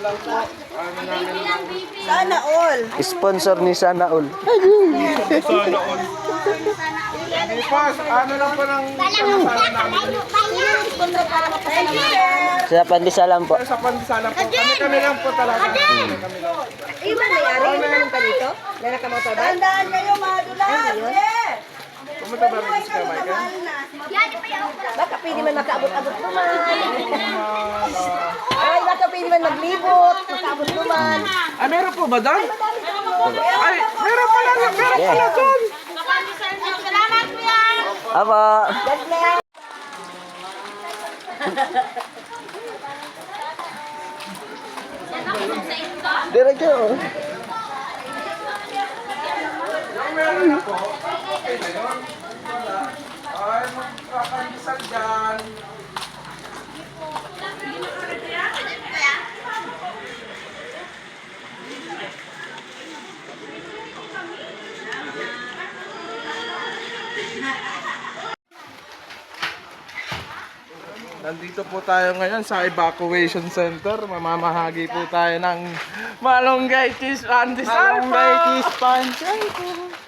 lang po. Ano namin lang. Sana all. Sponsor ni Sana All. Sana all. Hindi pa, ano lang po ng pagkasala namin. Sa Pandisalan po. Sa Pandisalan po. Kami lang po talaga. Kami lang. Iwan na yari. Meron ka dito? Meron ka motor ba? Tandaan kayo, madulas. Pumunta ba rin ka, Michael? Baka pwede man makaabot-abot naman. Ay, baka pwede man maglibot. Makaabot naman. Ay, meron po ba doon? Ay, meron pala doon. Salamat po yan. Aba. God bless. Diretso. Meron na po. Okay na yun. Ay, magpapandisal dyan. Nandito po tayo ngayon sa evacuation center. Mamamahagi po tayo ng malunggay cheese pandesal. Malunggay cheese pandesal.